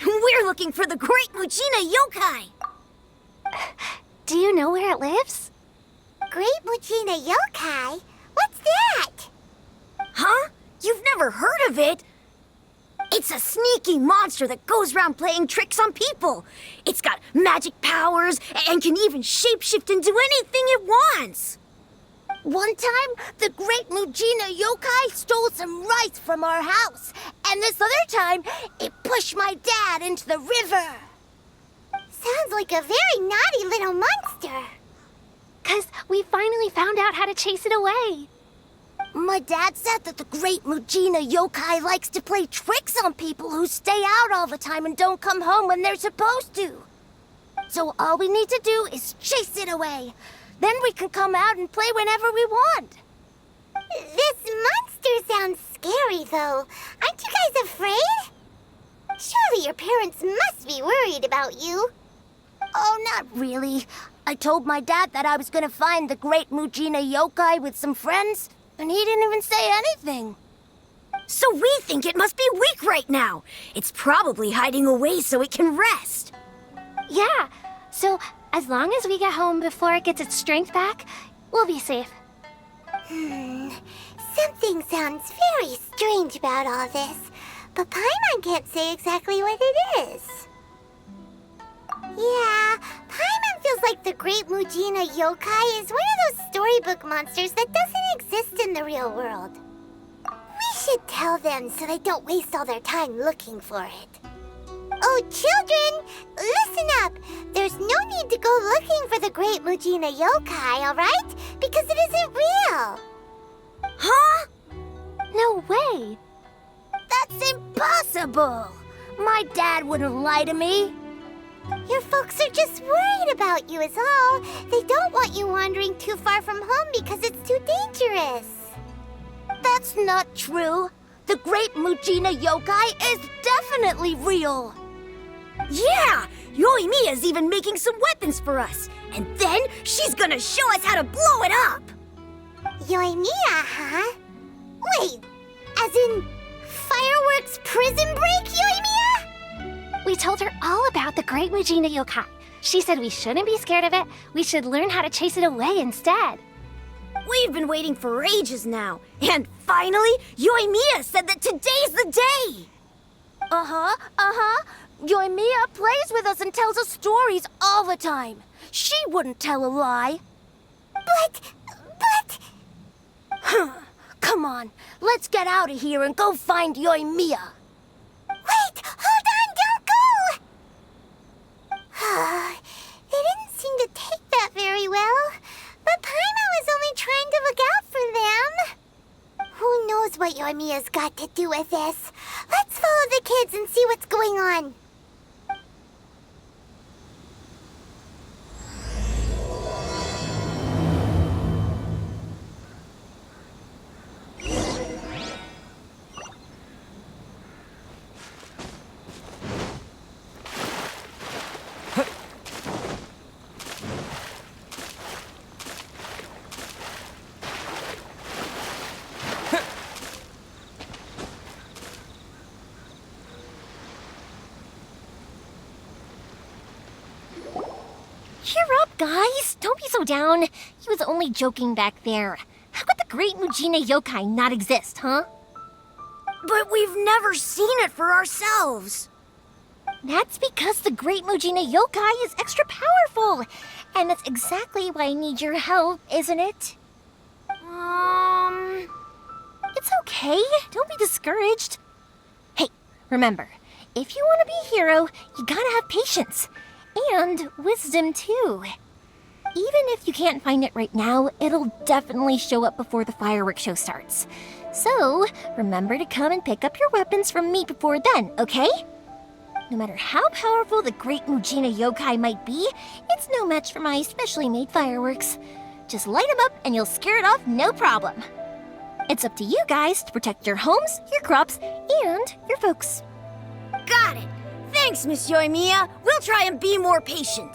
We're looking for the Great Mujina Yokai! Do you know where it lives? Great Mujina Yokai? What's that? Huh? You've never heard of it? It's a sneaky monster that goes around playing tricks on people. It's got magic powers and can even shapeshift into anything it wants. One time, the Great Mujina Yokai stole some rice from our house. And this other time, it pushed my dad into the river. Sounds like a very naughty little monster. 'Cause we finally found out how to chase it away. My dad said that the Great Mujina Yokai likes to play tricks on people who stay out all the time and don't come home when they're supposed to. So all we need to do is chase it away. Then we can come out and play whenever we want. This monster sounds scary, though. Aren't you guys afraid? Surely your parents must be worried about you. Oh, not really. I told my dad that I was gonna find the Great Mujina Yokai with some friends, and he didn't even say anything. So we think it must be weak right now. It's probably hiding away so it can rest. Yeah, so as long as we get home before it gets its strength back, we'll be safe. Something sounds very strange about all this, but Paimon can't say exactly what it is. Yeah, Paimon feels like the Great Mujina Yokai is one of those storybook monsters that doesn't exist in the real world. We should tell them so they don't waste all their time looking for it. Oh, children, listen up. There's no need to go looking for the Great Mujina Yokai, all right? Because it isn't real. Huh? No way. That's impossible. My dad wouldn't lie to me. Your folks are just worried about you is all. They don't want you wandering too far from home because it's too dangerous. That's not true. The Great Mujina Yokai is definitely real. Yeah! Yoimiya's even making some weapons for us. And then she's gonna show us how to blow it up! Yoimiya, huh? Wait, as in fireworks prison break, Yoimiya? We told her all about the Great Mujina Yokai. She said we shouldn't be scared of it. We should learn how to chase it away instead. We've been waiting for ages now. And finally, Yoimiya said that today's the day! Yoimiya plays with us and tells us stories all the time. She wouldn't tell a lie. But... Come on, let's get out of here and go find Yoimiya. Wait, hold on, don't go! They didn't seem to take that very well. But Paimon was only trying to look out for them. Who knows what Yoimiya's got to do with this? Let's follow the kids and see what's going on. Cheer up, guys. Don't be so down. He was only joking back there. How could the Great Mujina Yokai not exist, huh? But we've never seen it for ourselves. That's because the Great Mujina Yokai is extra powerful. And that's exactly why I need your help, isn't it? It's okay. Don't be discouraged. Hey, remember, if you want to be a hero, you gotta have patience. And wisdom, too. Even if you can't find it right now, it'll definitely show up before the fireworks show starts. So, remember to come and pick up your weapons from me before then, okay? No matter how powerful the great Mujina yokai might be, it's no match for my specially made fireworks. Just light them up and you'll scare it off no problem. It's up to you guys to protect your homes, your crops, and your folks. Got it. Thanks, Miss Yoimiya. We'll try and be more patient.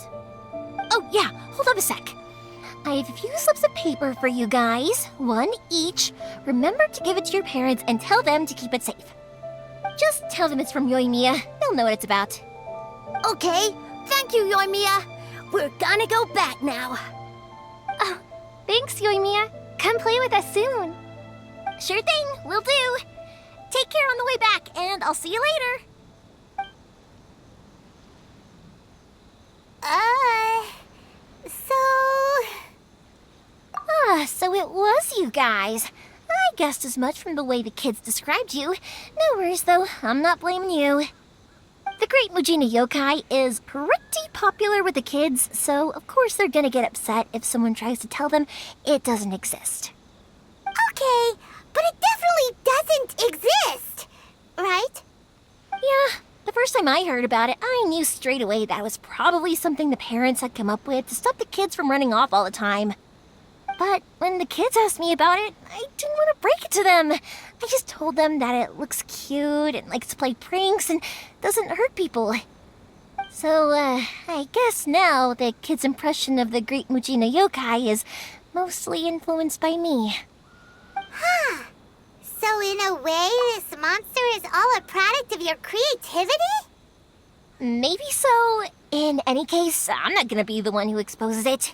Oh yeah, hold up a sec. I have a few slips of paper for you guys, one each. Remember to give it to your parents and tell them to keep it safe. Just tell them it's from Yoimiya. They'll know what it's about. Okay, thank you, Yoimiya. We're gonna go back now. Oh, thanks, Yoimiya. Come play with us soon. Sure thing, will do. Take care on the way back, and I'll see you later. So it was you guys. I guessed as much from the way the kids described you. No worries, though. I'm not blaming you. The Great Mujina Yokai is pretty popular with the kids, so of course they're gonna get upset if someone tries to tell them it doesn't exist. Okay, but it definitely doesn't exist, right? Yeah, the first time I heard about it, I knew straight away that was probably something the parents had come up with to stop the kids from running off all the time. But when the kids asked me about it, I didn't want to break it to them. I just told them that it looks cute and likes to play pranks and doesn't hurt people. So, I guess now the kids' impression of the Great Mujina Yokai is mostly influenced by me. Huh. So in a way, this monster is all a product of your creativity? Maybe so. In any case, I'm not gonna be the one who exposes it.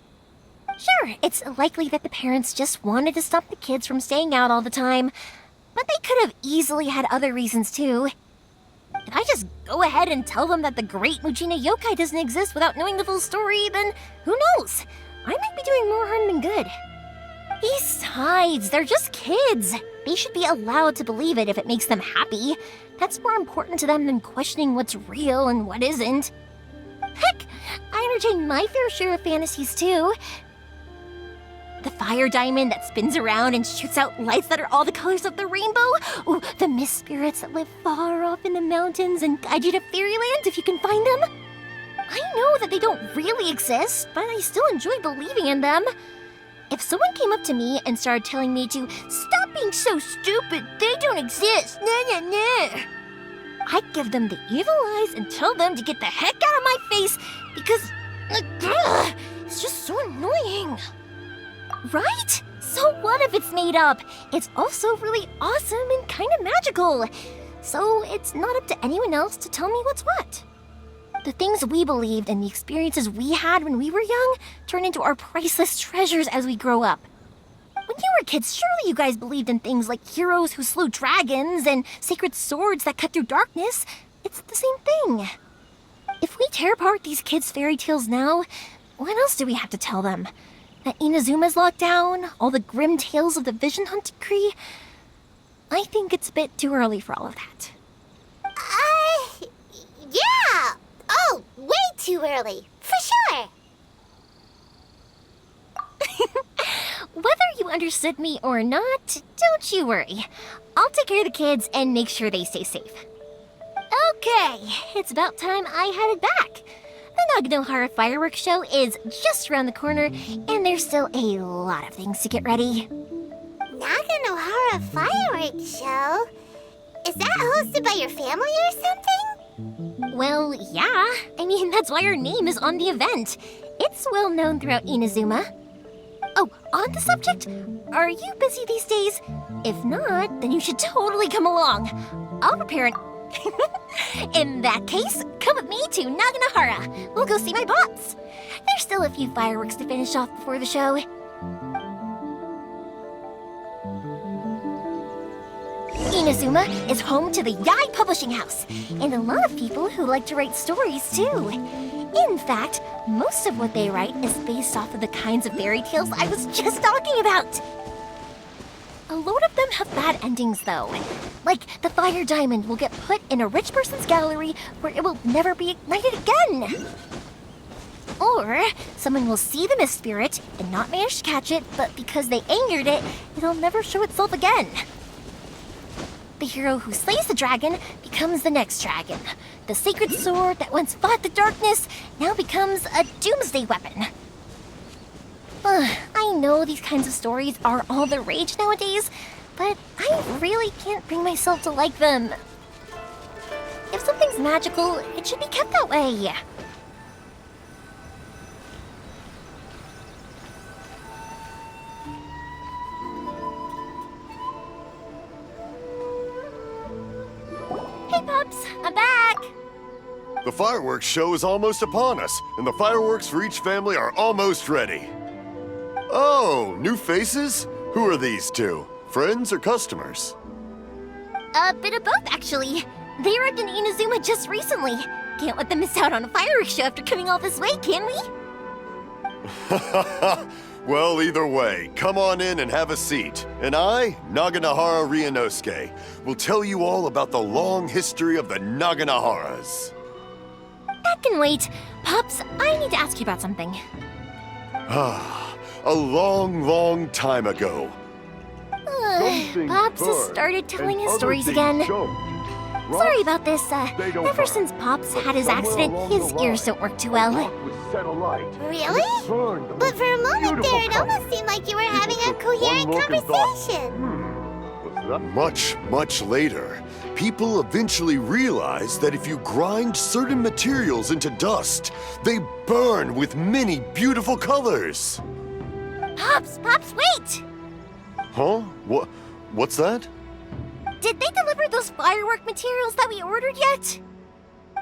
Sure, it's likely that the parents just wanted to stop the kids from staying out all the time, but they could have easily had other reasons too. If I just go ahead and tell them that the Great Mujina Yokai doesn't exist without knowing the full story, then who knows? I might be doing more harm than good. Besides, they're just kids. They should be allowed to believe it if it makes them happy. That's more important to them than questioning what's real and what isn't. Heck, I entertain my fair share of fantasies too. The fire diamond that spins around and shoots out lights that are all the colors of the rainbow. Ooh, the mist spirits that live far off in the mountains and guide you to fairyland if you can find them. I know that they don't really exist, but I still enjoy believing in them. If someone came up to me and started telling me to stop being so stupid, they don't exist, I'd give them the evil eyes and tell them to get the heck out of my face because it's just so annoying. Right? So what if it's made up? It's also really awesome and kind of magical. So it's not up to anyone else to tell me what's what. The things we believed and the experiences we had when we were young turn into our priceless treasures as we grow up. When you were kids, surely you guys believed in things like heroes who slew dragons and sacred swords that cut through darkness. It's the same thing. If we tear apart these kids' fairy tales now, what else do we have to tell them? That Inazuma's locked down? All the grim tales of the Vision Hunt Decree? I think it's a bit too early for all of that. Yeah! Oh, way too early, for sure! Whether you understood me or not, don't you worry. I'll take care of the kids and make sure they stay safe. Okay, it's about time I headed back. The Naganohara fireworks show is just around the corner, and there's still a lot of things to get ready. Naganohara fireworks show? Is that hosted by your family or something? Well, yeah. I mean, that's why our name is on the event. It's well known throughout Inazuma. Oh, on the subject, are you busy these days? If not, then you should totally come along. I'll prepare an... In that case, come with me to Naganohara. We'll go see my bots. There's still a few fireworks to finish off before the show. Inazuma is home to the Yai Publishing House, and a lot of people who like to write stories too. In fact, most of what they write is based off of the kinds of fairy tales I was just talking about. A load of them have bad endings, though. Like, the fire diamond will get put in a rich person's gallery where it will never be ignited again. Or, someone will see the mist spirit and not manage to catch it, but because they angered it, it'll never show itself again. The hero who slays the dragon becomes the next dragon. The sacred sword that once fought the darkness now becomes a doomsday weapon. I know these kinds of stories are all the rage nowadays, but I really can't bring myself to like them. If something's magical, it should be kept that way. Hey, Pups, I'm back! The fireworks show is almost upon us, and the fireworks for each family are almost ready. Oh, new faces? Who are these two? Friends or customers? A bit of both, actually. They arrived in Inazuma just recently. Can't let them miss out on a fireworks show after coming all this way, can we? Well, either way, come on in and have a seat. And I, Naganahara Ryunosuke, will tell you all about the long history of the Naganaharas. That can wait. Pops, I need to ask you about something. A long, long time ago. Pops has started telling his stories again. Sorry about this. Ever since Pops had his accident, his ears don't work too well. Really? But for a moment there, it almost seemed like you were having a coherent conversation. Much, much later, people eventually realized that if you grind certain materials into dust, they burn with many beautiful colors. Pops, wait! Huh? What's that? Did they deliver those firework materials that we ordered yet?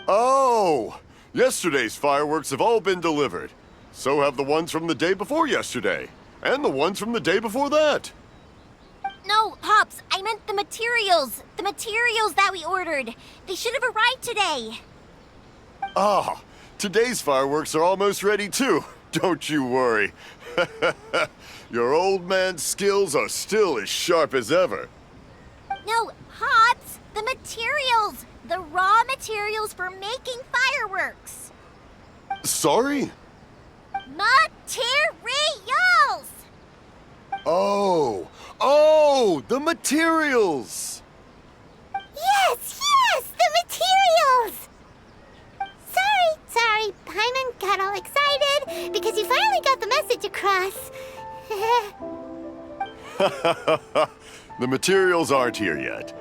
Oh! Yesterday's fireworks have all been delivered. So have the ones from the day before yesterday. And the ones from the day before that. No, Pops, I meant the materials. The materials that we ordered. They should have arrived today. Ah, today's fireworks are almost ready too. Don't you worry. Your old man's skills are still as sharp as ever. No, Pops, the materials. The raw materials for making fireworks. Sorry? Materials! Oh, the materials! Yes, the materials! Sorry, Paimon got all excited because you finally got the message across. The materials aren't here yet.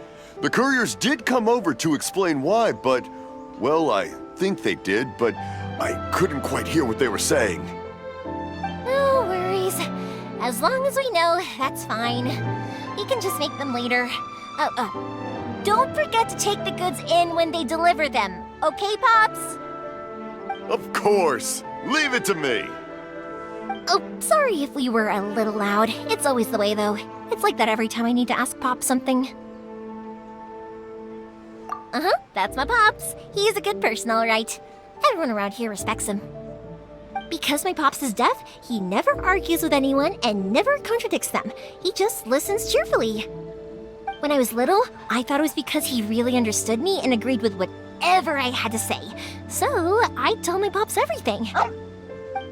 The couriers did come over to explain why, but, well, I think they did, but I couldn't quite hear what they were saying. No worries. As long as we know, that's fine. We can just make them later. Don't forget to take the goods in when they deliver them. Okay, Pops? Of course. Leave it to me. Oh, sorry if we were a little loud. It's always the way, though. It's like that every time I need to ask Pop something. That's my Pops. He's a good person, all right. Everyone around here respects him. Because my Pops is deaf, he never argues with anyone and never contradicts them. He just listens cheerfully. When I was little, I thought it was because he really understood me and agreed with whatever I had to say. So I told my Pops everything.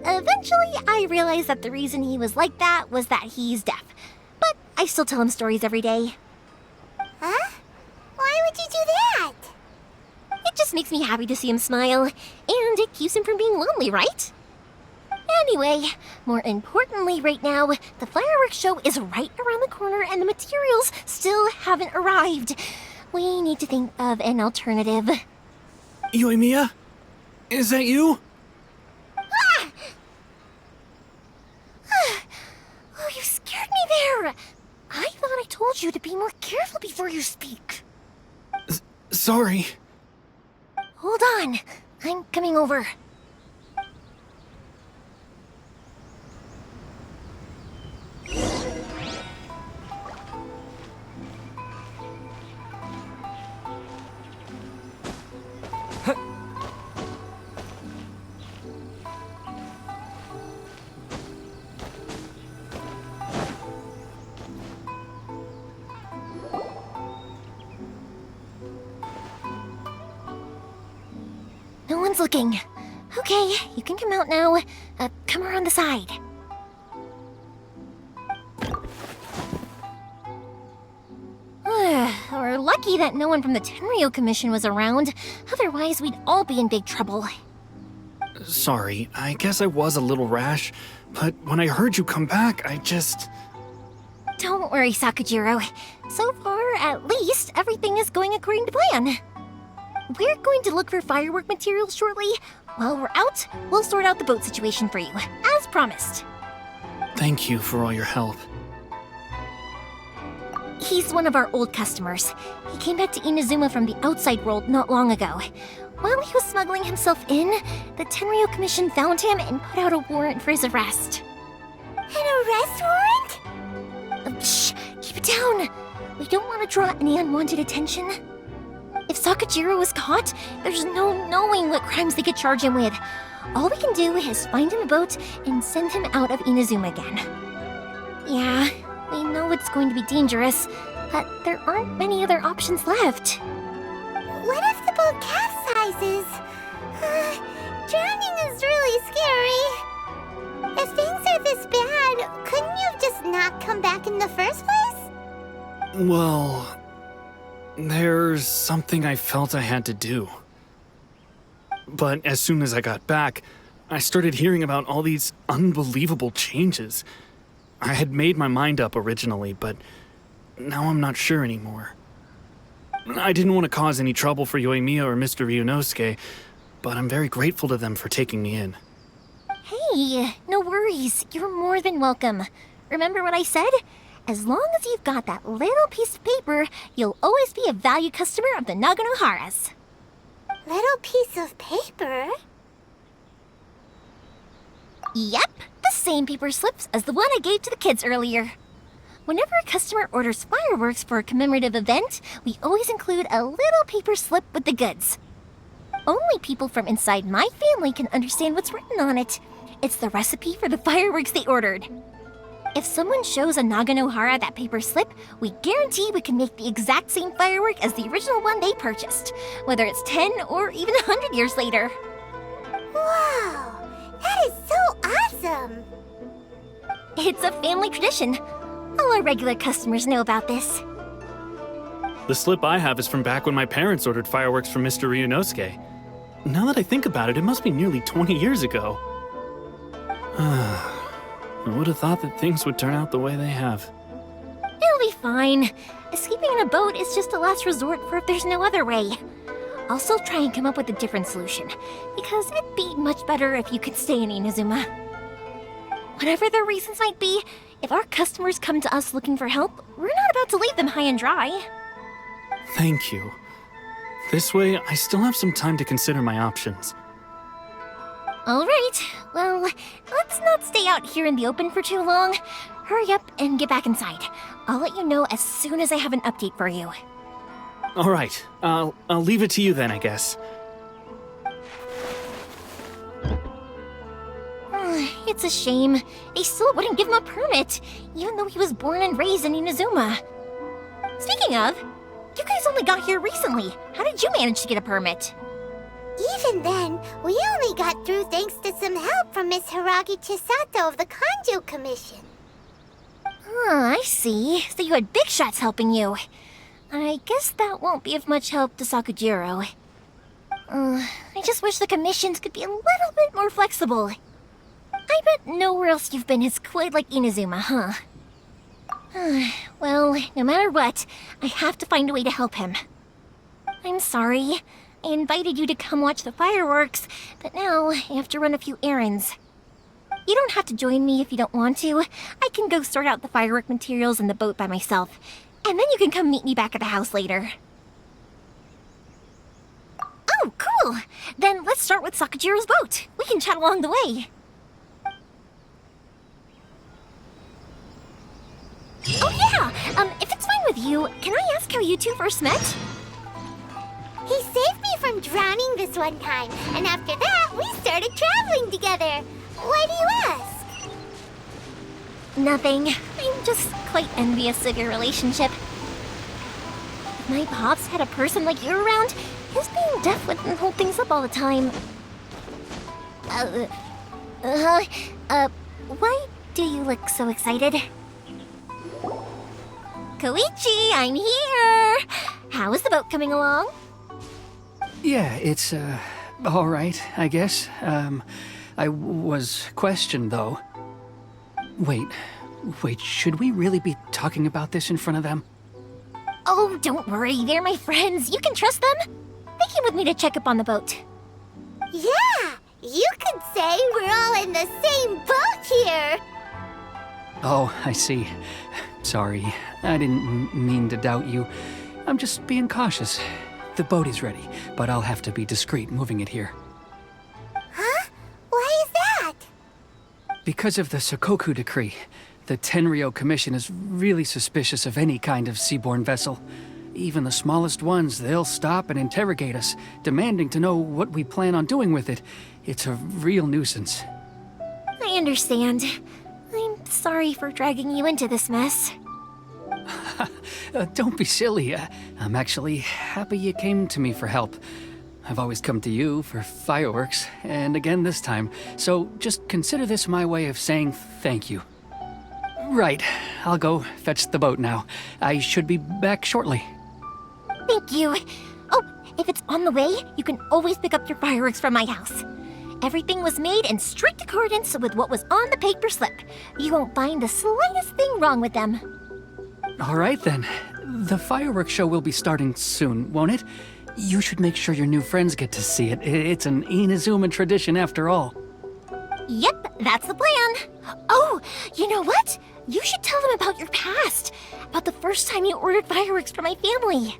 Eventually, I realized that the reason he was like that was that he's deaf. But I still tell him stories every day. Huh? Why would you do that? It just makes me happy to see him smile, and it keeps him from being lonely, right? Anyway, more importantly right now, the fireworks show is right around the corner and the materials still haven't arrived. We need to think of an alternative. Yoimiya? Is that you? Oh, you scared me there! I thought I told you to be more careful before you speak. Sorry. Hold on, I'm coming over. No one's looking. Okay, you can come out now. Come around the side. We're lucky that no one from the Tenryo Commission was around. Otherwise, we'd all be in big trouble. Sorry, I guess I was a little rash, but when I heard you come back, I just... Don't worry, Sakajiro. So far, at least, everything is going according to plan. We're going to look for firework materials shortly. While we're out, we'll sort out the boat situation for you, as promised. Thank you for all your help. He's one of our old customers. He came back to Inazuma from the outside world not long ago. While he was smuggling himself in, the Tenryo Commission found him and put out a warrant for his arrest. An arrest warrant? Shh! Keep it down! We don't want to draw any unwanted attention. If Sakajiro was caught, there's no knowing what crimes they could charge him with. All we can do is find him a boat and send him out of Inazuma again. Yeah, we know it's going to be dangerous, but there aren't many other options left. What if the boat capsizes? Drowning is really scary. If things are this bad, couldn't you have just not come back in the first place? Well, there's something I felt I had to do. But as soon as I got back, I started hearing about all these unbelievable changes. I had made my mind up originally, but now I'm not sure anymore. I didn't want to cause any trouble for Yoimiya or Mr. Ryunosuke, but I'm very grateful to them for taking me in. Hey, no worries. You're more than welcome. Remember what I said? As long as you've got that little piece of paper, you'll always be a valued customer of the Naganoharas. Little piece of paper? Yep, the same paper slips as the one I gave to the kids earlier. Whenever a customer orders fireworks for a commemorative event, we always include a little paper slip with the goods. Only people from inside my family can understand what's written on it. It's the recipe for the fireworks they ordered. If someone shows a Naganohara that paper slip, we guarantee we can make the exact same firework as the original one they purchased, whether it's 10 or even 100 years later. Wow, that is so awesome! It's a family tradition. All our regular customers know about this. The slip I have is from back when my parents ordered fireworks from Mr. Ryunosuke. Now that I think about it, it must be nearly 20 years ago. I would have thought that things would turn out the way they have. It'll be fine. Escaping in a boat is just a last resort for if there's no other way. I'll still try and come up with a different solution, because it'd be much better if you could stay in Inazuma. Whatever their reasons might be, if our customers come to us looking for help, we're not about to leave them high and dry. Thank you. This way, I still have some time to consider my options. All right, well, let's not stay out here in the open for too long. Hurry up and get back inside. I'll let you know as soon as I have an update for you. All right, I'll leave it to you then, I guess. It's a shame. They still wouldn't give him a permit, even though he was born and raised in Inazuma. Speaking of, you guys only got here recently. How did you manage to get a permit? Even then, we only got through thanks to some help from Miss Hiragi Chisato of the Kanjo Commission. I see. So you had big shots helping you. I guess that won't be of much help to Sakajiro. I just wish the commissions could be a little bit more flexible. I bet nowhere else you've been is quite like Inazuma, huh? Well, no matter what, I have to find a way to help him. I'm sorry. I invited you to come watch the fireworks, but now I have to run a few errands. You don't have to join me if you don't want to. I can go sort out the firework materials in the boat by myself, and then you can come meet me back at the house later. Oh, cool! Then let's start with Sakajiro's boat. We can chat along the way. Oh yeah! If it's fine with you, can I ask how you two first met? He saved me from drowning this one time, and after that, we started traveling together. Why do you ask? Nothing. I'm just quite envious of your relationship. If my pops had a person like you around, his being deaf wouldn't hold things up all the time. Why do you look so excited? Koichi, I'm here! How is the boat coming along? Yeah, it's, all right, I guess. I was questioned, though. Wait, should we really be talking about this in front of them? Oh, don't worry, they're my friends. You can trust them. They came with me to check up on the boat. Yeah, you could say we're all in the same boat here. Oh, I see. Sorry, I didn't mean to doubt you. I'm just being cautious. The boat is ready, but I'll have to be discreet moving it here. Huh? Why is that? Because of the Sokoku decree, the Tenryo Commission is really suspicious of any kind of seaborne vessel. Even the smallest ones, they'll stop and interrogate us, demanding to know what we plan on doing with it. It's a real nuisance. I understand. I'm sorry for dragging you into this mess. Don't be silly. I'm actually happy you came to me for help. I've always come to you for fireworks, and again this time, so just consider this my way of saying thank you. Right, I'll go fetch the boat now. I should be back shortly. Thank you. Oh, if it's on the way, you can always pick up your fireworks from my house. Everything was made in strict accordance with what was on the paper slip. You won't find the slightest thing wrong with them. All right then. The fireworks show will be starting soon, won't it? You should make sure your new friends get to see it. It's an Inazuma tradition after all. Yep, that's the plan. Oh, you know what? You should tell them about your past. About the first time you ordered fireworks for my family.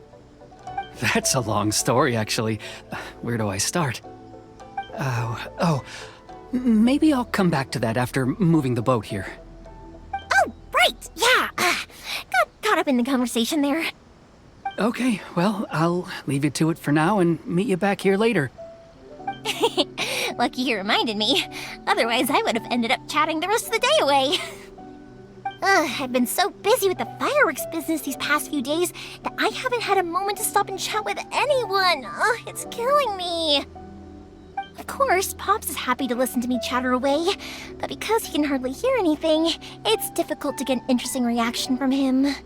That's a long story, actually. Where do I start? Maybe I'll come back to that after moving the boat here. Oh, right, yeah. Got caught up in the conversation there. Okay, well, I'll leave you to it for now and meet you back here later. Lucky you reminded me. Otherwise, I would have ended up chatting the rest of the day away. I've been so busy with the fireworks business these past few days that I haven't had a moment to stop and chat with anyone. It's killing me. Of course, Pops is happy to listen to me chatter away, but because he can hardly hear anything, it's difficult to get an interesting reaction from him. And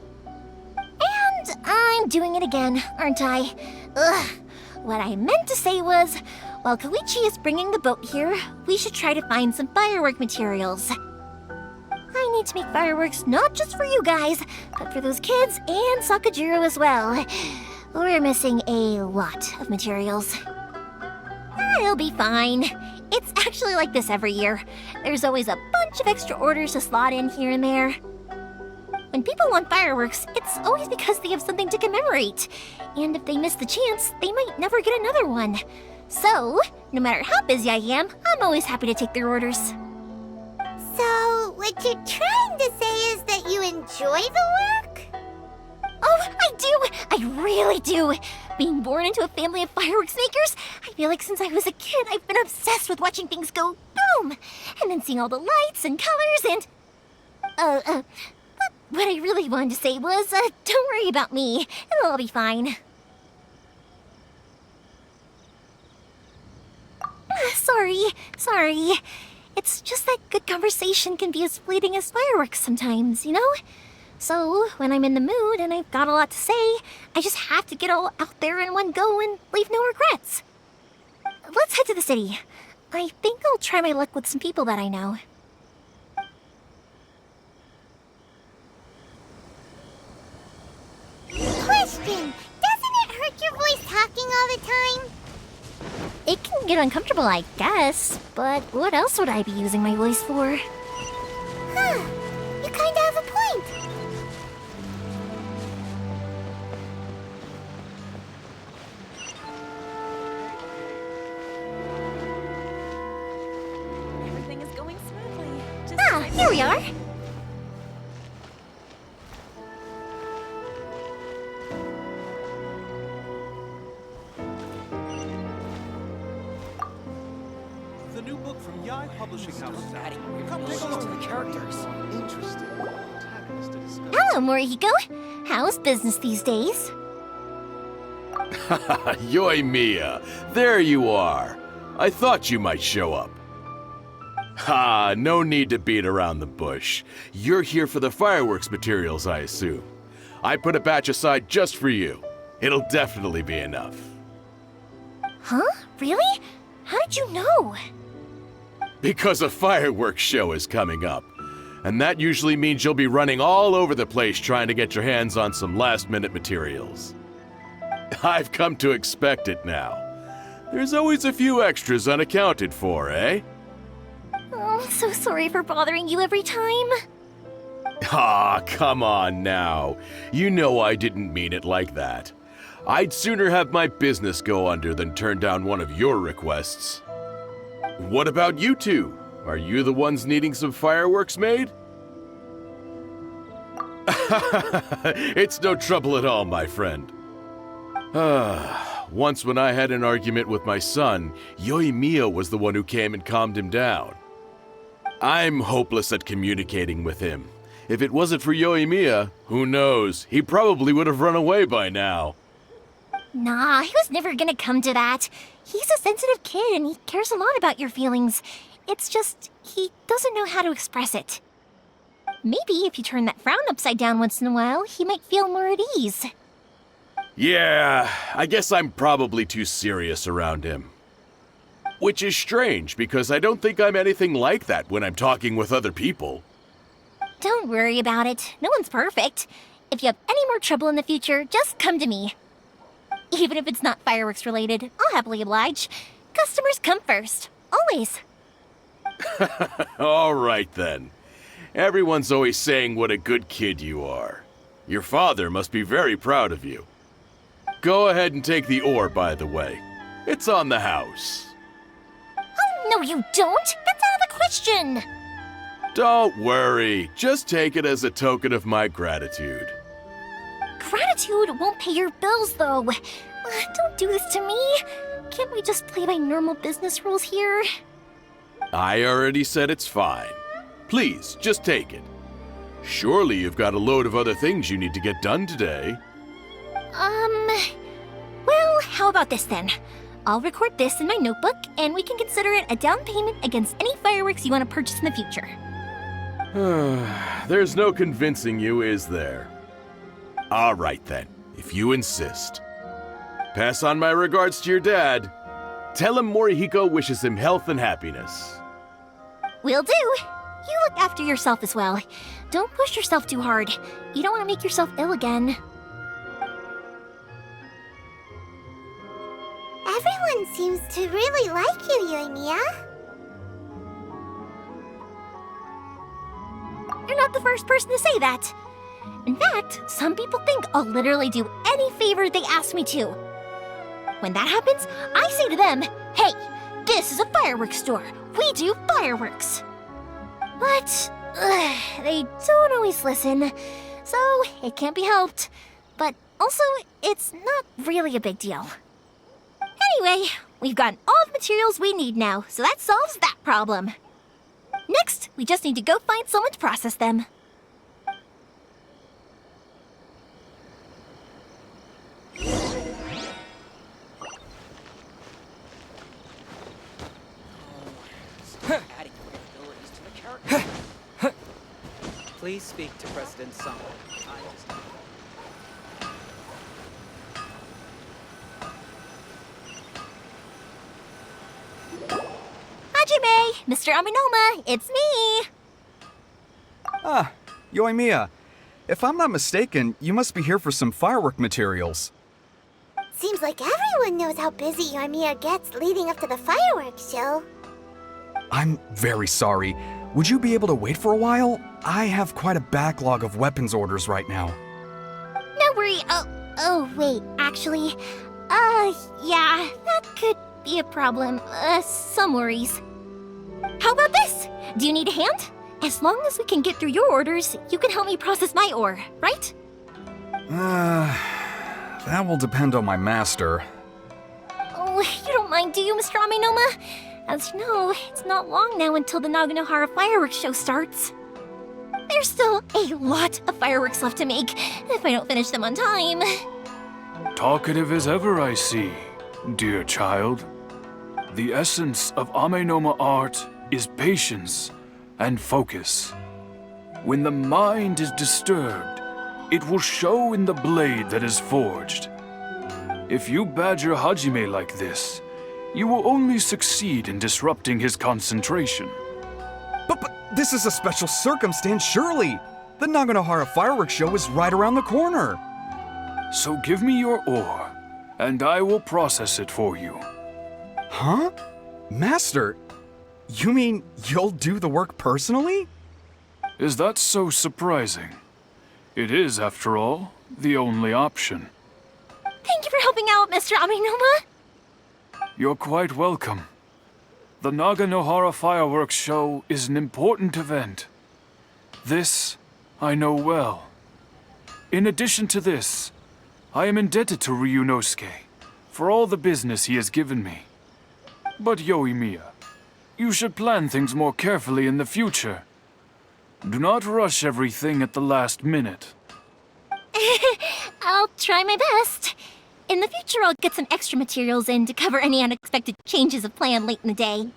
I'm doing it again, aren't I? What I meant to say was, while Koichi is bringing the boat here, we should try to find some firework materials. I need to make fireworks not just for you guys, but for those kids and Sakajiro as well. We're missing a lot of materials. It'll be fine. It's actually like this every year. There's always a bunch of extra orders to slot in here and there. When people want fireworks, it's always because they have something to commemorate. And if they miss the chance, they might never get another one. So, no matter how busy I am, I'm always happy to take their orders. So, what you're trying to say is that you enjoy the work? Oh, I do! I really do! Being born into a family of fireworks makers, I feel like since I was a kid, I've been obsessed with watching things go boom! And then seeing all the lights and colors and... But what I really wanted to say was, don't worry about me. It'll all be fine. Sorry. It's just that good conversation can be as fleeting as fireworks sometimes, you know? So, when I'm in the mood and I've got a lot to say, I just have to get all out there in one go and leave no regrets. Let's head to the city. I think I'll try my luck with some people that I know. Question! Doesn't it hurt your voice talking all the time? It can get uncomfortable, I guess, but what else would I be using my voice for? Huh. You kinda have a point. Everything is going smoothly. Here we are. The new book from Yai Publishing House is out. Come take a look at the characters. Hello, Morihiko. How's business these days? Yoimiya, there you are. I thought you might show up. Ha, no need to beat around the bush. You're here for the fireworks materials, I assume. I put a batch aside just for you. It'll definitely be enough. Huh? Really? How did you know? Because a fireworks show is coming up. And that usually means you'll be running all over the place trying to get your hands on some last-minute materials. I've come to expect it now. There's always a few extras unaccounted for, eh? Oh, I'm so sorry for bothering you every time. Ah, come on now. You know I didn't mean it like that. I'd sooner have my business go under than turn down one of your requests. What about you two? Are you the ones needing some fireworks made? It's no trouble at all, my friend. Once when I had an argument with my son, Yoimiya was the one who came and calmed him down. I'm hopeless at communicating with him. If it wasn't for Yoimiya, who knows, he probably would have run away by now. Nah, he was never gonna come to that. He's a sensitive kid and he cares a lot about your feelings. It's just, he doesn't know how to express it. Maybe if you turn that frown upside down once in a while, he might feel more at ease. Yeah, I guess I'm probably too serious around him. Which is strange, because I don't think I'm anything like that when I'm talking with other people. Don't worry about it. No one's perfect. If you have any more trouble in the future, just come to me. Even if it's not fireworks related, I'll happily oblige. Customers come first. Always. All right then. Everyone's always saying what a good kid you are. Your father must be very proud of you. Go ahead and take the ore, by the way. It's on the house. Oh, no you don't! That's out of the question! Don't worry. Just take it as a token of my gratitude. Gratitude won't pay your bills, though. Don't do this to me. Can't we just play by normal business rules here? I already said it's fine. Please, just take it. Surely you've got a load of other things you need to get done today. Well, how about this then? I'll record this in my notebook, and we can consider it a down payment against any fireworks you want to purchase in the future. There's no convincing you, is there? All right then, if you insist. Pass on my regards to your dad. Tell him Morihiko wishes him health and happiness. Will do. You look after yourself as well. Don't push yourself too hard. You don't want to make yourself ill again. Everyone seems to really like you, Yoimiya. You're not the first person to say that. In fact, some people think I'll literally do any favor they ask me to. When that happens, I say to them, hey, this is a fireworks store. We do fireworks. But they don't always listen, so it can't be helped. But also, it's not really a big deal. Anyway, we've gotten all the materials we need now, so that solves that problem. Next, we just need to go find someone to process them. Adding abilities to the character. Please speak to President Song. Hajime, Mr. Aminoma, it's me! Ah, Yoimiya. If I'm not mistaken, you must be here for some firework materials. Seems like everyone knows how busy Yoimiya gets leading up to the fireworks show. I'm very sorry. Would you be able to wait for a while? I have quite a backlog of weapons orders right now. No worry. Oh, wait, actually, yeah, that could be a problem. Some worries. How about this? Do you need a hand? As long as we can get through your orders, you can help me process my ore, right? That will depend on my master. Oh, you don't mind, do you, Mr. Aminoma? As you know, it's not long now until the Naganohara fireworks show starts. There's still a lot of fireworks left to make, if I don't finish them on time. Talkative as ever, I see, dear child. The essence of Amenoma art is patience and focus. When the mind is disturbed, it will show in the blade that is forged. If you badger Hajime like this, you will only succeed in disrupting his concentration. But this is a special circumstance, surely. The Naganohara fireworks show is right around the corner. So give me your ore, and I will process it for you. Huh? Master, you mean you'll do the work personally? Is that so surprising? It is, after all, the only option. Thank you for helping out, Mr. Aminoma. You're quite welcome. The Naganohara fireworks show is an important event. This I know well. In addition to this, I am indebted to Ryunosuke for all the business he has given me. But Yoimiya, you should plan things more carefully in the future. Do not rush everything at the last minute. I'll try my best. In the future, I'll get some extra materials in to cover any unexpected changes of plan late in the day.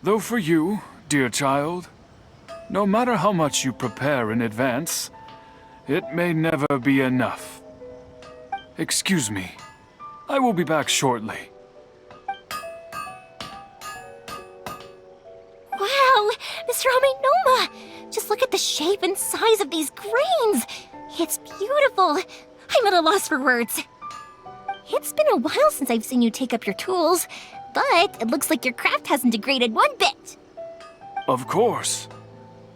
Though for you, dear child, no matter how much you prepare in advance, it may never be enough. Excuse me. I will be back shortly. Wow, Mr. Aminoma! Just look at the shape and size of these grains! It's beautiful! I'm at a loss for words. It's been a while since I've seen you take up your tools, but it looks like your craft hasn't degraded one bit. Of course.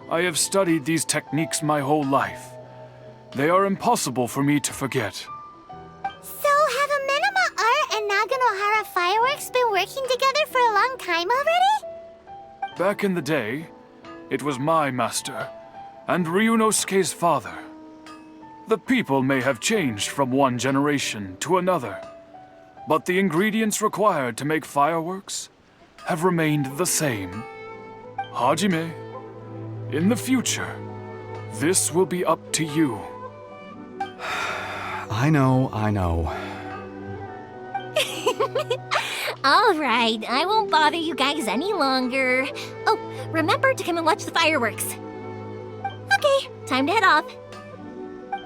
I have studied these techniques my whole life. They are impossible for me to forget. So have Amenoma Art and Naganohara Fireworks been working together for a long time already? Back in the day, it was my master, and Ryunosuke's father. The people may have changed from one generation to another, but the ingredients required to make fireworks have remained the same. Hajime, in the future, this will be up to you. I know. All right, I won't bother you guys any longer. Oh, remember to come and watch the fireworks. Okay, time to head off.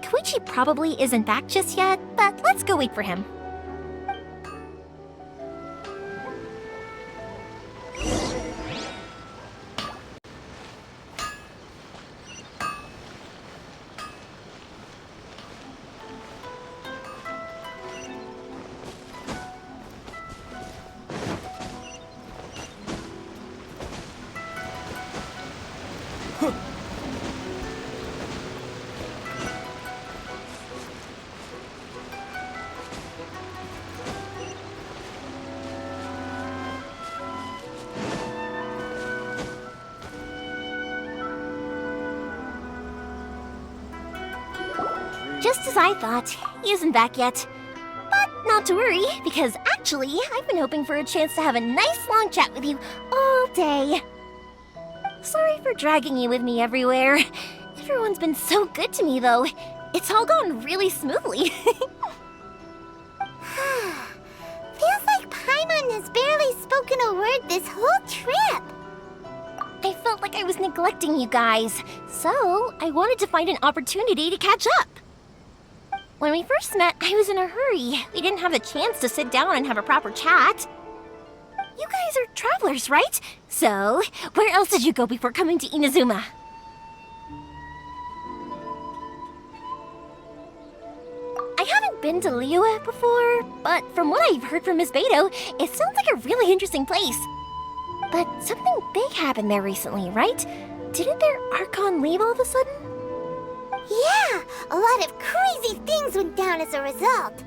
Koichi probably isn't back just yet, but let's go wait for him. Just as I thought, he isn't back yet. But not to worry, because actually, I've been hoping for a chance to have a nice long chat with you all day. Sorry for dragging you with me everywhere. Everyone's been so good to me, though. It's all gone really smoothly. Feels like Paimon has barely spoken a word this whole trip. I felt like I was neglecting you guys, so I wanted to find an opportunity to catch up. When we first met, I was in a hurry. We didn't have the chance to sit down and have a proper chat. You guys are travelers, right? So, where else did you go before coming to Inazuma? I haven't been to Liyue before, but from what I've heard from Miss Beto, it sounds like a really interesting place. But something big happened there recently, right? Didn't their Archon leave all of a sudden? Yeah, a lot of crazy things went down as a result.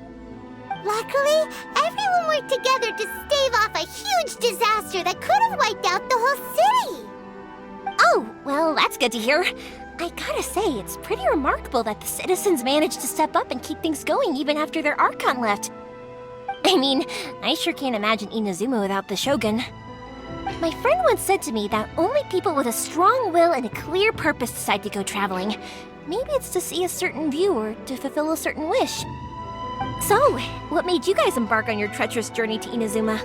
Luckily, everyone worked together to stave off a huge disaster that could have wiped out the whole city. Oh, well, that's good to hear. I gotta say, it's pretty remarkable that the citizens managed to step up and keep things going even after their Archon left. I mean, I sure can't imagine Inazuma without the Shogun. My friend once said to me that only people with a strong will and a clear purpose decide to go traveling. Maybe it's to see a certain view or to fulfill a certain wish. So, what made you guys embark on your treacherous journey to Inazuma?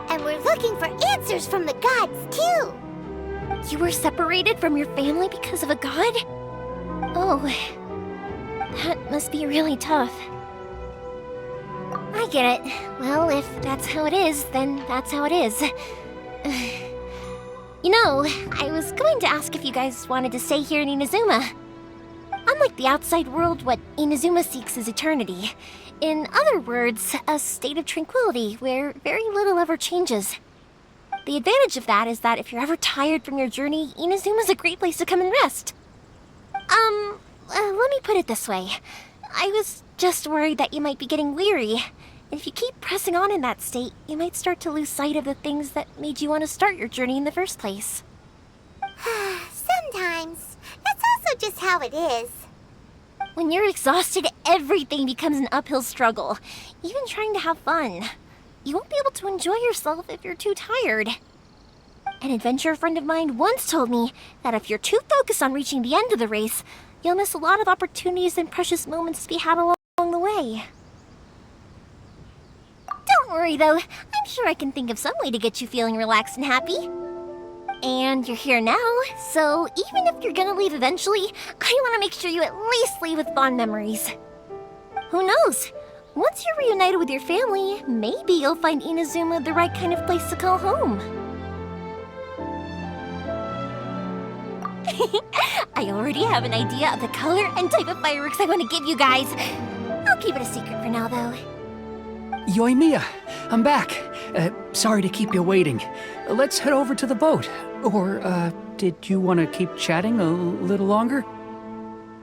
And we're looking for answers from the gods, too. You were separated from your family because of a god? Oh, That must be really tough. I get it. Well, if that's how it is, then that's how it is. You know, I was going to ask if you guys wanted to stay here in Inazuma. Unlike the outside world, what Inazuma seeks is eternity. In other words, a state of tranquility where very little ever changes. The advantage of that is that if you're ever tired from your journey, Inazuma's a great place to come and rest. Let me put it this way. I was just worried that you might be getting weary. If you keep pressing on in that state, you might start to lose sight of the things that made you want to start your journey in the first place. Sometimes. That's also just how it is. When you're exhausted, everything becomes an uphill struggle. Even trying to have fun. You won't be able to enjoy yourself if you're too tired. An adventurer friend of mine once told me that if you're too focused on reaching the end of the race, you'll miss a lot of opportunities and precious moments to be had along the way. Don't worry though, I'm sure I can think of some way to get you feeling relaxed and happy. And you're here now, so even if you're gonna leave eventually, I want to make sure you at least leave with fond memories. Who knows? Once you're reunited with your family, maybe you'll find Inazuma the right kind of place to call home. I already have an idea of the color and type of fireworks I want to give you guys. I'll keep it a secret for now, though. Yoimiya, I'm back. Sorry to keep you waiting. Let's head over to the boat. Or, did you want to keep chatting a little longer?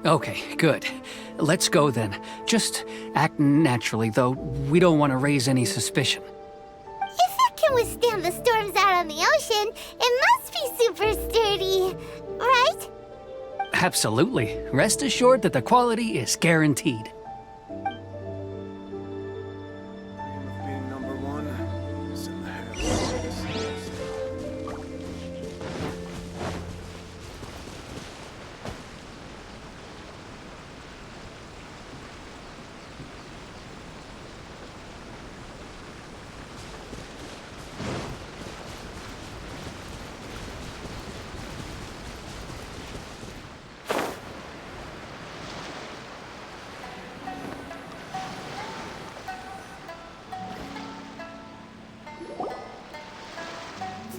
Okay, good. Let's go then. Just act naturally, though. We don't want to raise any suspicion. If it can withstand the storms out on the ocean, it must be super sturdy, right? Absolutely. Rest assured that the quality is guaranteed. Being number one is in the hands.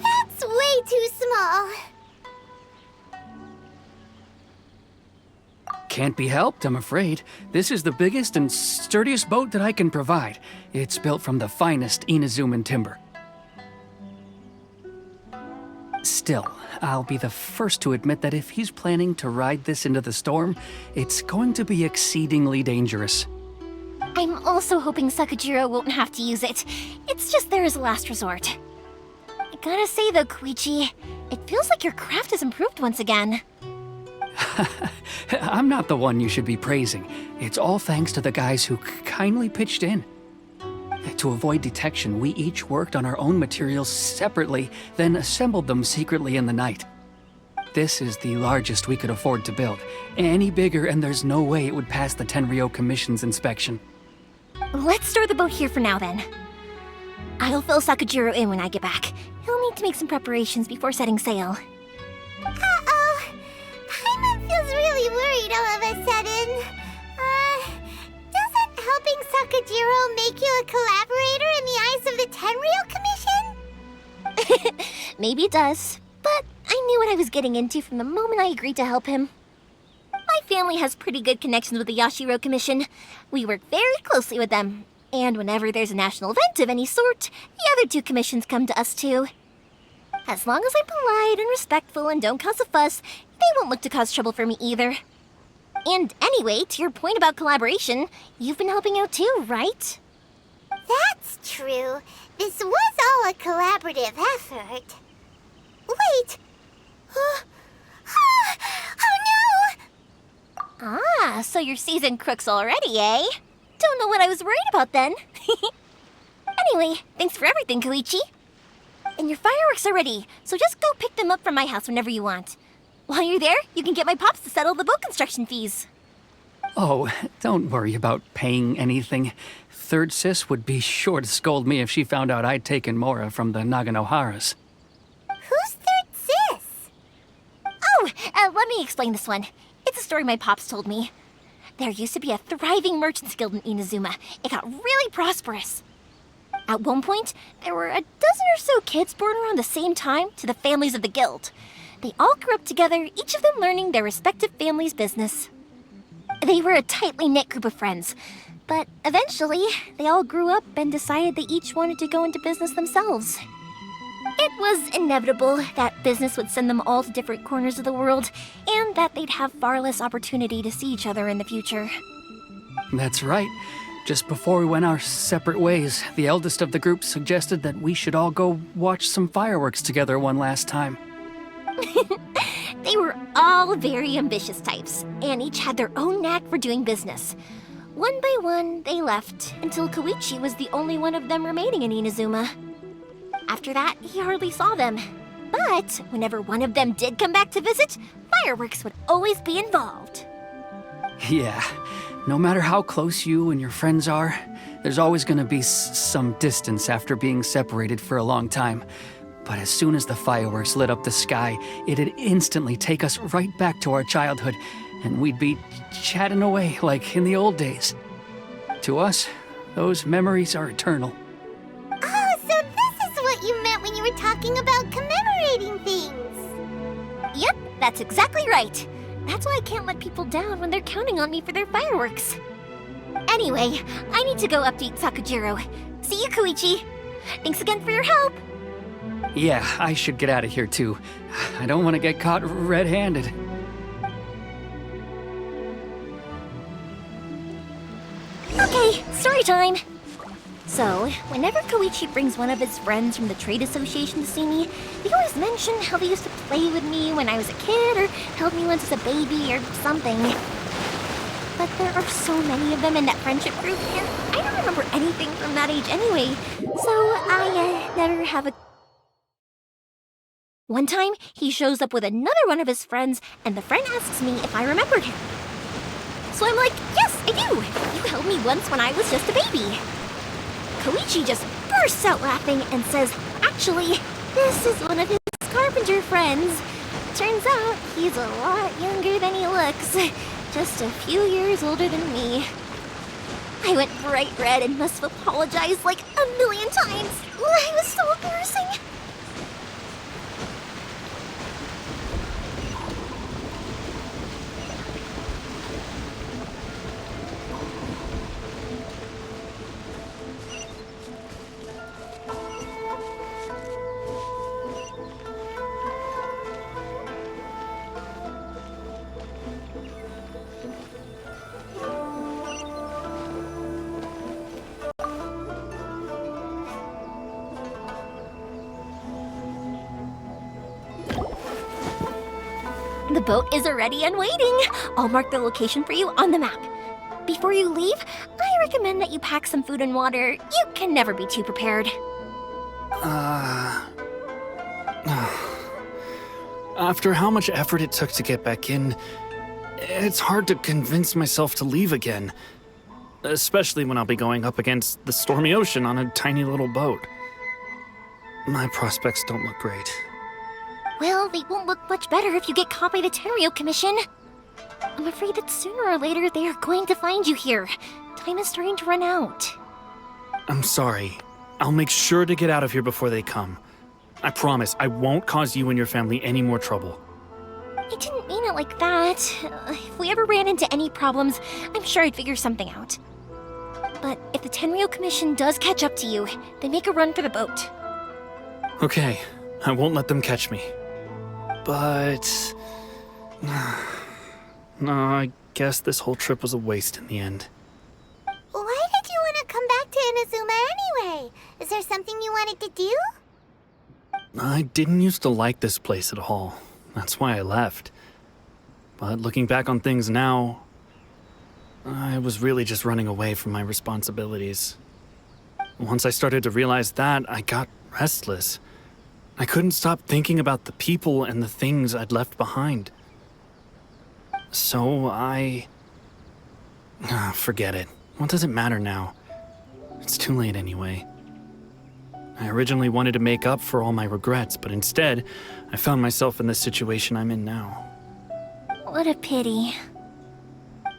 That's way too small. Can't be helped, I'm afraid. This is the biggest and sturdiest boat that I can provide. It's built from the finest Inazuman timber. Still, I'll be the first to admit that if he's planning to ride this into the storm, it's going to be exceedingly dangerous. I'm also hoping Sakajiro won't have to use it. It's just there as a last resort. I gotta say though, Koichi, it feels like your craft has improved once again. I'm not the one you should be praising. It's all thanks to the guys who kindly pitched in. To avoid detection, we each worked on our own materials separately, then assembled them secretly in the night. This is the largest we could afford to build. Any bigger and there's no way it would pass the Tenryou Commission's inspection. Let's store the boat here for now then. I'll fill Sakajiro in when I get back. He'll need to make some preparations before setting sail. Uh-oh. Paimon feels really worried all of a sudden. Doesn't helping Sakajiro make you a collaborator in the eyes of the Tenryou Commission? Maybe it does, but I knew what I was getting into from the moment I agreed to help him. My family has pretty good connections with the Yashiro Commission. We work very closely with them, and whenever there's a national event of any sort, the other two commissions come to us too. As long as I'm polite and respectful and don't cause a fuss, they won't look to cause trouble for me either. And anyway, to your point about collaboration, you've been helping out too, right? That's true. This was all a collaborative effort. Wait! Oh no! Ah, so you're seasoned crooks already, eh? Don't know what I was worried about then. Anyway, thanks for everything, Koichi. And your fireworks are ready, so just go pick them up from my house whenever you want. While you're there, you can get my pops to settle the boat construction fees. Oh, don't worry about paying anything. Third Sis would be sure to scold me if she found out I'd taken Mora from the Naganoharas. Who's Third Sis? Oh, let me explain this one. It's a story my pops told me. There used to be a thriving merchants guild in Inazuma. It got really prosperous. At one point, there were a dozen or so kids born around the same time to the families of the guild. They all grew up together, each of them learning their respective family's business. They were a tightly knit group of friends, but eventually, they all grew up and decided they each wanted to go into business themselves. It was inevitable that business would send them all to different corners of the world, and that they'd have far less opportunity to see each other in the future. That's right. Just before we went our separate ways, the eldest of the group suggested that we should all go watch some fireworks together one last time. They were all very ambitious types, and each had their own knack for doing business. One by one, they left, until Koichi was the only one of them remaining in Inazuma. After that, he hardly saw them. But whenever one of them did come back to visit, fireworks would always be involved. Yeah, no matter how close you and your friends are, there's always gonna be some distance after being separated for a long time. But as soon as the fireworks lit up the sky, it'd instantly take us right back to our childhood, and we'd be chatting away like in the old days. To us, those memories are eternal. Oh, so this is what you meant when you were talking about commemorating things. Yep, that's exactly right. That's why I can't let people down when they're counting on me for their fireworks. Anyway, I need to go update Sakujiro. See you, Koichi. Thanks again for your help. Yeah, I should get out of here too. I don't want to get caught red-handed. Okay, story time. So, whenever Koichi brings one of his friends from the trade association to see me, they always mention how they used to play with me when I was a kid or held me once as a baby or something. But there are so many of them in that friendship group, and I don't remember anything from that age anyway, so I never have a... One time, he shows up with another one of his friends, and the friend asks me if I remembered him. So I'm like, yes, I do! You held me once when I was just a baby. Koichi just bursts out laughing and says, actually, this is one of his carpenter friends. Turns out, he's a lot younger than he looks. Just a few years older than me. I went bright red and must have apologized like 1,000,000 times. It was so embarrassing. The boat is ready and waiting. I'll mark the location for you on the map. Before you leave, I recommend that you pack some food and water. You can never be too prepared. After how much effort it took to get back in, it's hard to convince myself to leave again. Especially when I'll be going up against the stormy ocean on a tiny little boat. My prospects don't look great. Well, they won't look much better if you get caught by the Tenryo Commission. I'm afraid that sooner or later they are going to find you here. Time is starting to run out. I'm sorry. I'll make sure to get out of here before they come. I promise I won't cause you and your family any more trouble. I didn't mean it like that. If we ever ran into any problems, I'm sure I'd figure something out. But if the Tenryo Commission does catch up to you, then make a run for the boat. Okay, I won't let them catch me. But... no, I guess this whole trip was a waste in the end. Why did you want to come back to Inazuma anyway? Is there something you wanted to do? I didn't used to like this place at all. That's why I left. But looking back on things now, I was really just running away from my responsibilities. Once I started to realize that, I got restless. I couldn't stop thinking about the people and the things I'd left behind. So forget it. What does it matter now? It's too late anyway. I originally wanted to make up for all my regrets, but instead, I found myself in the situation I'm in now. What a pity.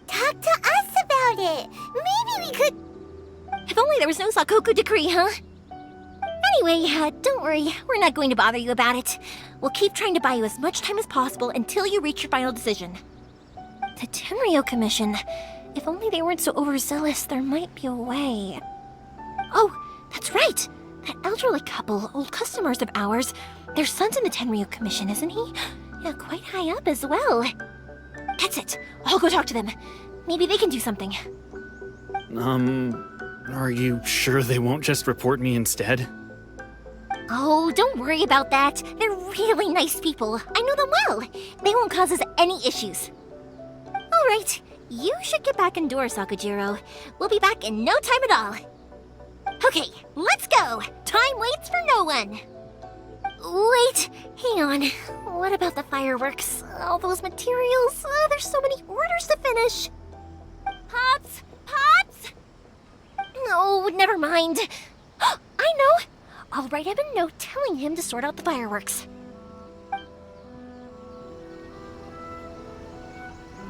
Talk to about it. Maybe we could... If only there was no Sakoku decree, huh? Anyway, don't worry. We're not going to bother you about it. We'll keep trying to buy you as much time as possible until you reach your final decision. The Tenryo Commission. If only they weren't so overzealous, there might be a way. Oh, that's right! That elderly couple, old customers of ours, their son's in the Tenryo Commission, isn't he? Yeah, quite high up as well. That's it. I'll go talk to them. Maybe they can do something. Are you sure they won't just report me instead? Oh, don't worry about that. They're really nice people. I know them well. They won't cause us any issues. All right, you should get back indoors, Sakujiro. We'll be back in no time at all. Okay, let's go. Time waits for no one. Wait, hang on. What about the fireworks? All those materials? There's so many orders to finish. Pops! Pops! No, never mind. I know. I'll write him a note telling him to sort out the fireworks.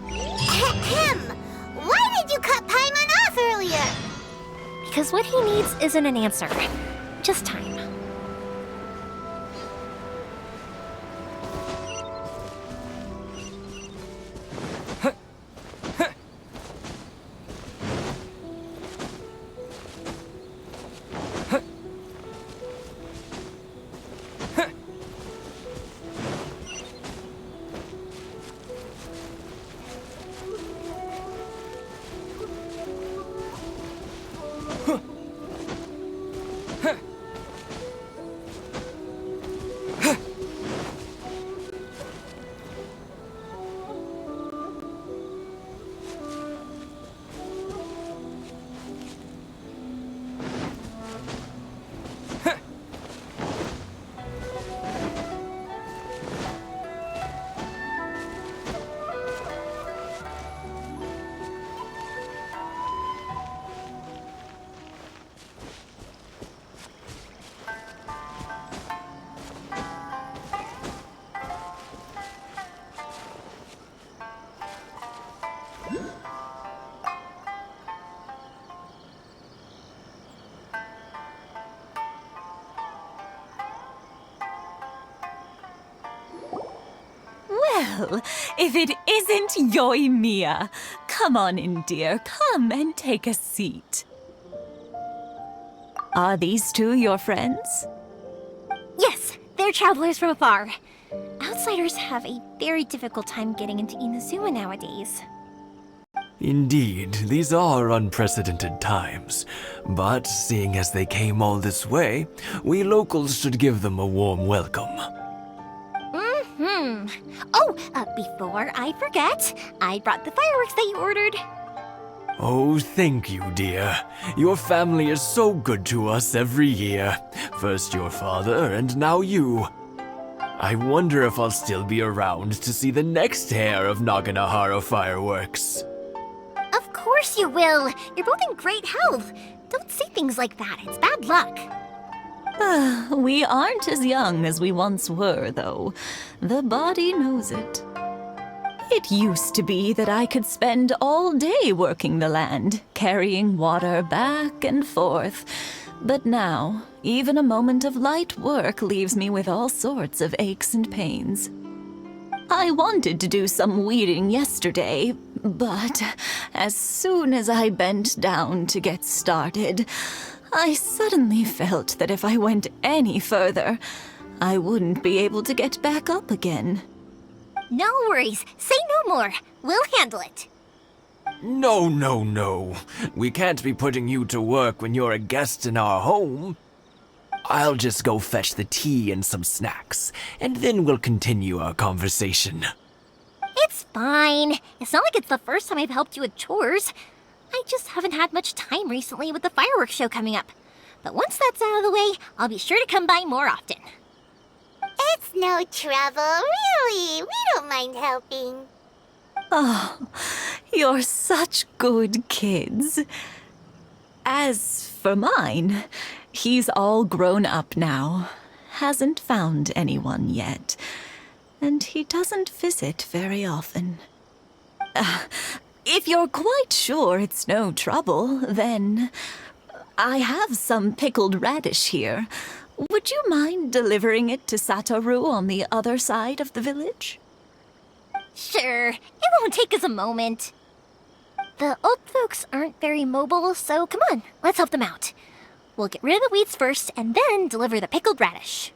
Ahem! Why did you cut Paimon off earlier? Because what he needs isn't an answer, just time. Well, if it isn't Yoimiya. Come on in, dear. Come and take a seat. Are these two your friends? Yes, they're travelers from afar. Outsiders have a very difficult time getting into Inazuma nowadays. Indeed, these are unprecedented times. But seeing as they came all this way, we locals should give them a warm welcome. Oh, before I forget, I brought the fireworks that you ordered. Oh, thank you, dear. Your family is so good to us every year. First your father, and now you. I wonder if I'll still be around to see the next hair of Naganahara fireworks. Of course you will. You're both in great health. Don't say things like that. It's bad luck. We aren't as young as we once were, though. The body knows it. It used to be that I could spend all day working the land, carrying water back and forth. But now, even a moment of light work leaves me with all sorts of aches and pains. I wanted to do some weeding yesterday, but as soon as I bent down to get started, I suddenly felt that if I went any further, I wouldn't be able to get back up again. No worries. Say no more. We'll handle it. No, no, no. We can't be putting you to work when you're a guest in our home. I'll just go fetch the tea and some snacks, and then we'll continue our conversation. It's fine. It's not like it's the first time I've helped you with chores. I just haven't had much time recently with the fireworks show coming up. But once that's out of the way, I'll be sure to come by more often. It's no trouble, really. We don't mind helping. Oh, you're such good kids. As for mine, he's all grown up now. Hasn't found anyone yet. And he doesn't visit very often. If you're quite sure it's no trouble, then I have some pickled radish here. Would you mind delivering it to Satoru on the other side of the village? Sure, it won't take us a moment. The old folks aren't very mobile, so come on, let's help them out. We'll get rid of the weeds first and then deliver the pickled radish.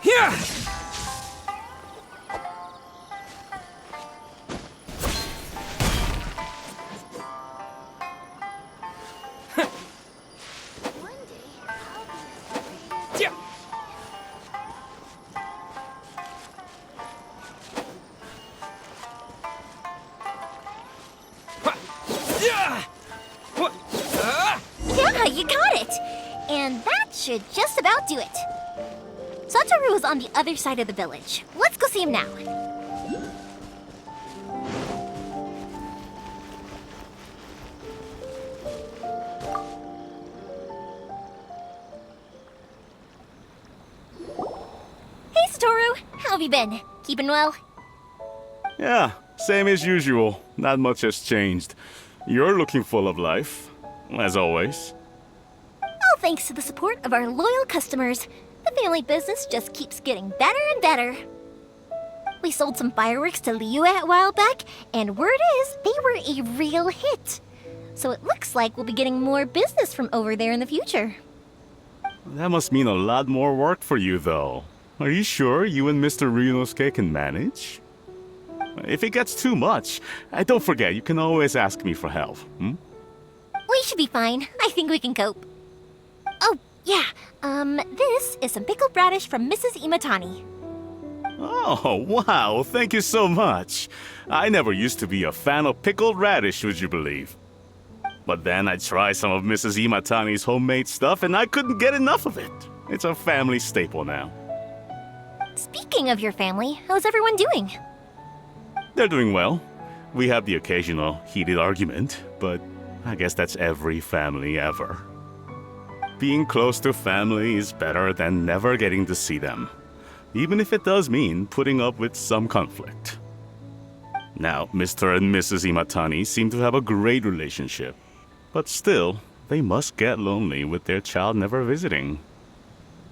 Yeah! Yeah, you got it! And that should just about do it. Satoru is on the other side of the village. Let's go see him now. Hey, Satoru! How have you been? Keeping well? Yeah, same as usual. Not much has changed. You're looking full of life, as always. All thanks to the support of our loyal customers, the family business just keeps getting better and better. We sold some fireworks to Liyue a while back, and word is they were a real hit. So it looks like we'll be getting more business from over there in the future. That must mean a lot more work for you, though. Are you sure you and Mr. Ryunosuke can manage? If it gets too much, don't forget, you can always ask me for help, We should be fine. I think we can cope. Oh, yeah. This is some pickled radish from Mrs. Imatani. Oh, wow, thank you so much. I never used to be a fan of pickled radish, would you believe? But then I tried some of Mrs. Imatani's homemade stuff and I couldn't get enough of it. It's a family staple now. Speaking of your family, how's everyone doing? They're doing well. We have the occasional heated argument, but I guess that's every family ever. Being close to family is better than never getting to see them, even if it does mean putting up with some conflict. Now, Mr. and Mrs. Imatani seem to have a great relationship, but still, they must get lonely with their child never visiting.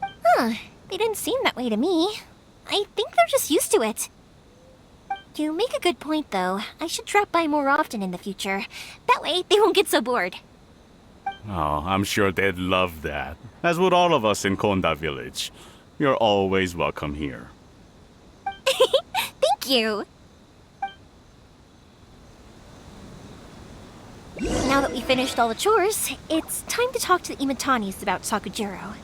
Huh, they didn't seem that way to me. I think they're just used to it. You make a good point, though. I should drop by more often in the future. That way, they won't get so bored. Oh, I'm sure they'd love that, as would all of us in Konda Village. You're always welcome here. Thank you! Now that we finished all the chores, it's time to talk to the Imatanis about Sakujiro.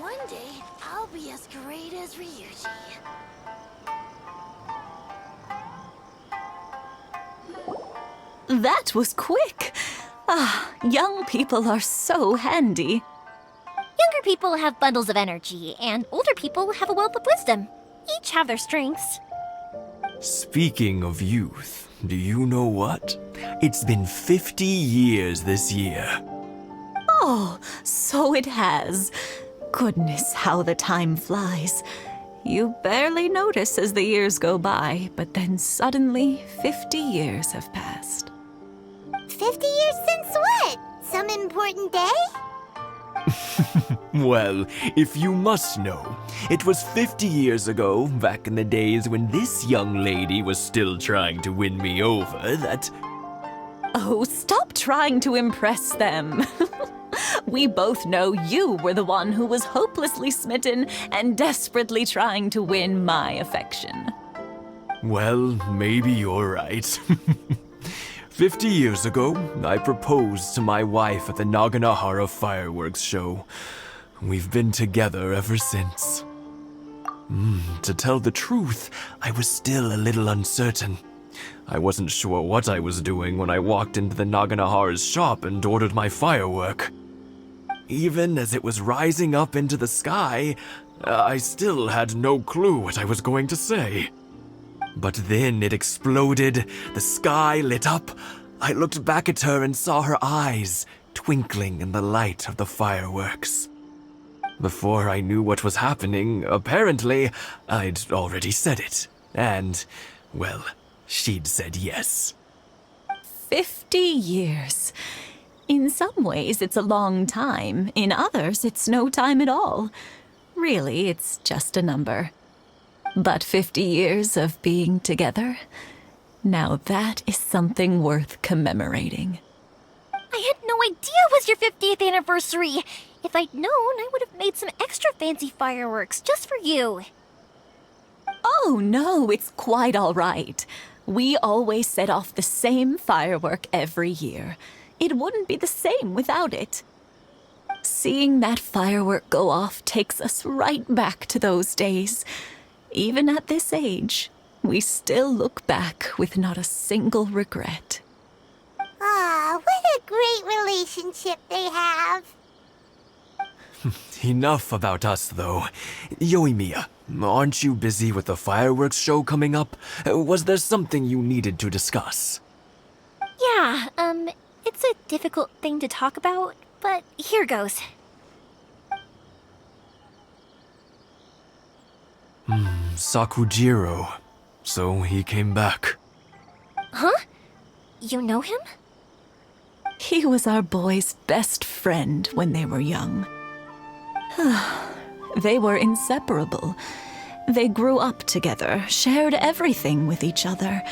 One day, I'll be as great as Ryuji. That was quick. Ah, young people are so handy. Younger people have bundles of energy, and older people have a wealth of wisdom. Each have their strengths. Speaking of youth, do you know what? It's been 50 years this year. Oh, so it has. Goodness, how the time flies. You barely notice as the years go by, but then suddenly 50 years have passed. 50 years since what? Some important day? Well, if you must know, it was 50 years ago, back in the days when this young lady was still trying to win me over, that... Oh, stop trying to impress them. We both know you were the one who was hopelessly smitten and desperately trying to win my affection. Well, maybe you're right. 50 years ago, I proposed to my wife at the Naganahara fireworks show. We've been together ever since. To tell the truth, I was still a little uncertain. I wasn't sure what I was doing when I walked into the Naganahara's shop and ordered my firework. Even as it was rising up into the sky, I still had no clue what I was going to say. But then it exploded, the sky lit up. I looked back at her and saw her eyes twinkling in the light of the fireworks. Before I knew what was happening, apparently, I'd already said it. And, well, she'd said yes. 50 years. In some ways, it's a long time. In others, it's no time at all. Really, it's just a number. But 50 years of being together? Now that is something worth commemorating. I had no idea it was your 50th anniversary. If I'd known, I would have made some extra fancy fireworks just for you. Oh, no, it's quite all right. We always set off the same firework every year. It wouldn't be the same without it. Seeing that firework go off takes us right back to those days. Even at this age, we still look back with not a single regret. Ah, what a great relationship they have. Enough about us, though. Yoimiya, aren't you busy with the fireworks show coming up? Was there something you needed to discuss? Yeah, it's a difficult thing to talk about, but here goes. Sakujiro. So he came back. Huh? You know him? He was our boys' best friend when they were young. They were inseparable. They grew up together, shared everything with each other,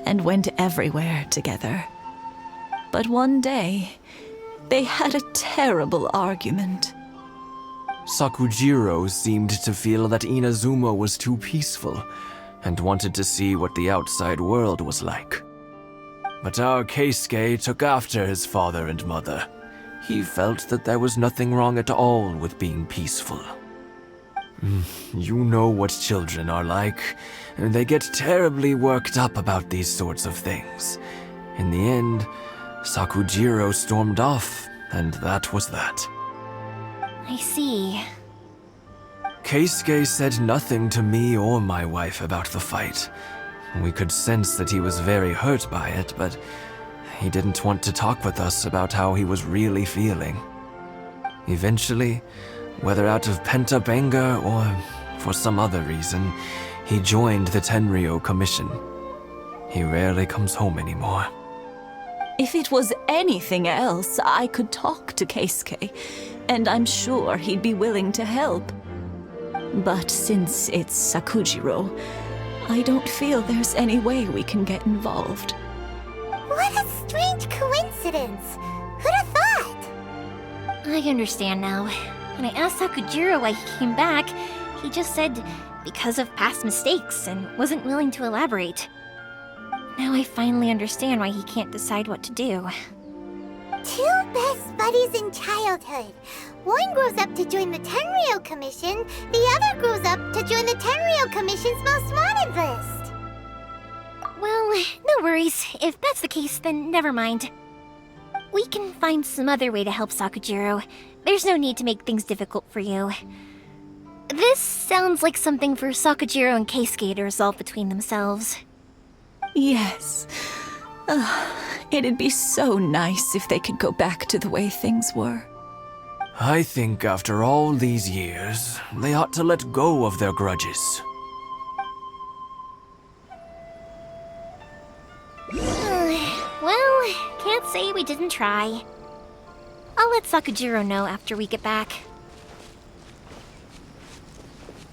and went everywhere together. But one day, they had a terrible argument. Sakujiro seemed to feel that Inazuma was too peaceful and wanted to see what the outside world was like. But our Keisuke took after his father and mother. He felt that there was nothing wrong at all with being peaceful. You know what children are like. They get terribly worked up about these sorts of things. In the end, Sakujiro stormed off, and that was that. I see. Keisuke said nothing to me or my wife about the fight. We could sense that he was very hurt by it, but he didn't want to talk with us about how he was really feeling. Eventually, whether out of pent-up anger or for some other reason, he joined the Tenryou Commission. He rarely comes home anymore. If it was anything else, I could talk to Keisuke, and I'm sure he'd be willing to help. But since it's Sakujiro, I don't feel there's any way we can get involved. What a strange coincidence. Who'd have thought? I understand now. When I asked Sakujiro why he came back, he just said because of past mistakes and wasn't willing to elaborate. Now I finally understand why he can't decide what to do. Two best buddies in childhood. One grows up to join the Tenryou Commission, the other grows up to join the Tenryou Commission's most wanted list. Well, no worries. If that's the case, then never mind. We can find some other way to help Sakujiro. There's no need to make things difficult for you. This sounds like something for Sakujiro and Keisuke to resolve between themselves. Yes. It'd be so nice if they could go back to the way things were. I think after all these years, they ought to let go of their grudges. Well, can't say we didn't try. I'll let Sakujiro know after we get back.